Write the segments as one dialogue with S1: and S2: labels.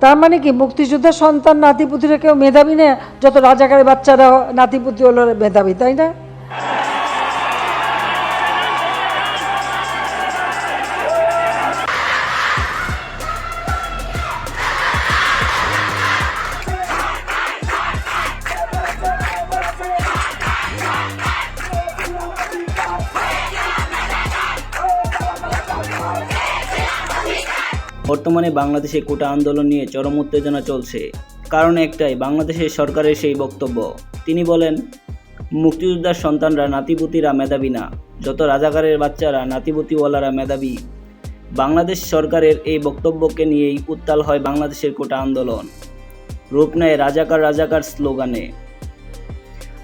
S1: তার মানে কি মুক্তিযোদ্ধার সন্তান নাতিপুতিরা কেউ মেধাবী না, যত রাজাকারের বাচ্চারা নাতিপুতি হলো মেধাবী, তাই না?
S2: বর্তমানে বাংলাদেশে কোটা আন্দোলন নিয়ে চরম উত্তেজনা চলছে। কারণ একটাই, বাংলাদেশের সরকারের সেই বক্তব্য। তিনি বলেন, মুক্তিযোদ্ধার সন্তানরা নাতিপুতিরা মেধাবী না, যত রাজাকারের বাচ্চারা নাতিপুতিওয়ালারা মেধাবী। বাংলাদেশ সরকারের এই বক্তব্যকে নিয়েই উত্তাল হয় বাংলাদেশের কোটা আন্দোলন, রূপ নেয় রাজাকার রাজাকার স্লোগানে।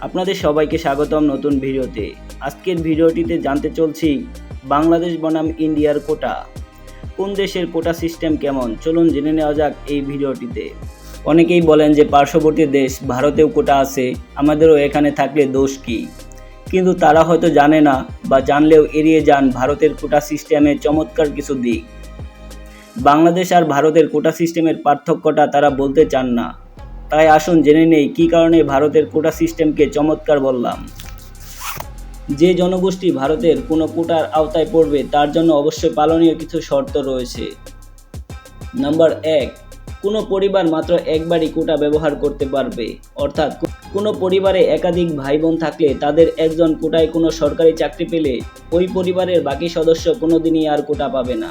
S2: আপনাদের সবাইকে স্বাগতম নতুন ভিডিওতে। আজকের ভিডিওটিতে জানতে চলছি বাংলাদেশ বনাম ইন্ডিয়ার কোটা। কোন দেশের কোটা সিস্টেম কেমন, চলুন জেনে নেওয়া যাক এই ভিডিওটিতে। অনেকেই বলেন যে পার্শ্ববর্তী দেশ ভারতেও কোটা আছে, আমাদেরও এখানে থাকলে দোষ কী? কিন্তু তারা হয়তো জানে না, বা জানলেও এড়িয়ে যান ভারতের কোটা সিস্টেমের চমৎকার কিছু দিক। বাংলাদেশ আর ভারতের কোটা সিস্টেমের পার্থক্যটা তারা বলতে চান না। তাই আসুন জেনে নেই কী কারণে ভারতের কোটা সিস্টেমকে চমৎকার বললাম। যে জনগোষ্ঠী ভারতের কোনো কোটার আওতায় পড়বে তার জন্য অবশ্যই পালনীয় কিছু শর্ত রয়েছে। নাম্বার 1, কোনো পরিবার মাত্র একবারই কোটা ব্যবহার করতে পারবে। অর্থাৎ কোনো পরিবারে একাধিক ভাই বোন থাকলে তাদের একজন কোটায় কোনো সরকারি চাকরি পেলে ওই পরিবারের বাকি সদস্য কোনোদিনই আর কোটা পাবে না।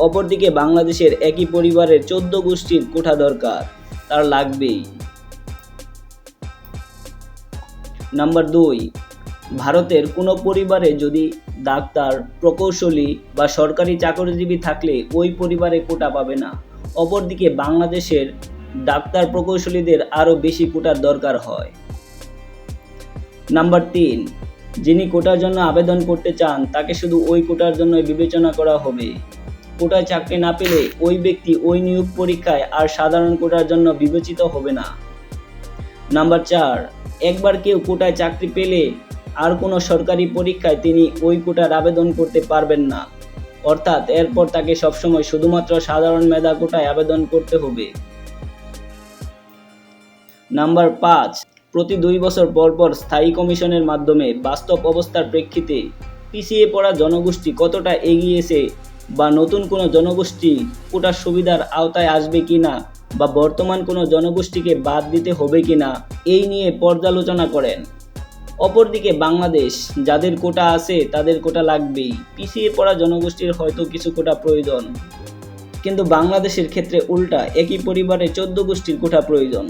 S2: অপরদিকে বাংলাদেশের একই পরিবারের 14 গোষ্ঠীর কোটা দরকার, তার লাগবেই। নাম্বার 2, ভারতের কোনো পরিবারে যদি ডাক্তার, প্রকৌশলী বা সরকারি চাকরিজীবী থাকলে ওই পরিবারে কোটা পাবে না। অপরদিকে বাংলাদেশের ডাক্তার, প্রকৌশলীদের আরও বেশি কোটার দরকার হয়। নাম্বার 3, যিনি কোটার জন্য আবেদন করতে চান তাকে শুধু ওই কোটার জন্য বিবেচনা করা হবে। কোটায় চাকরি না পেলে ওই ব্যক্তি ওই নিয়োগ পরীক্ষায় আর সাধারণ কোটার জন্য বিবেচিত হবে না। নাম্বার 4, একবার কেউ কোটায় চাকরি পেলে আর কোনো সরকারি পরীক্ষায় তিনি ওই কোটার আবেদন করতে পারবেন না। অর্থাৎ এরপর তাকে সবসময় শুধুমাত্র সাধারণ মেধা কোটায় আবেদন করতে হবে। নাম্বার 5, প্রতি 2 বছর পর পর স্থায়ী কমিশনের মাধ্যমে বাস্তব অবস্থার প্রেক্ষিতে পিছিয়ে পড়া জনগোষ্ঠী কতটা এগিয়েছে, বা নতুন কোনো জনগোষ্ঠী কোটার সুবিধার আওতায় আসবে কিনা, বা বর্তমান কোনো জনগোষ্ঠীকে বাদ দিতে হবে কিনা, এই নিয়ে পর্যালোচনা করেন। অপরদিকে বাংলাদেশ, যাদের কোটা আছে তাদের কোটা লাগবেই, পিছিয়ে পড়া জনগোষ্ঠীর হয়তো কিছু কোটা প্রয়োজন। কিন্তু বাংলাদেশের ক্ষেত্রে উল্টা, একই পরিবারে 14 গোষ্ঠীর কোটা প্রয়োজন।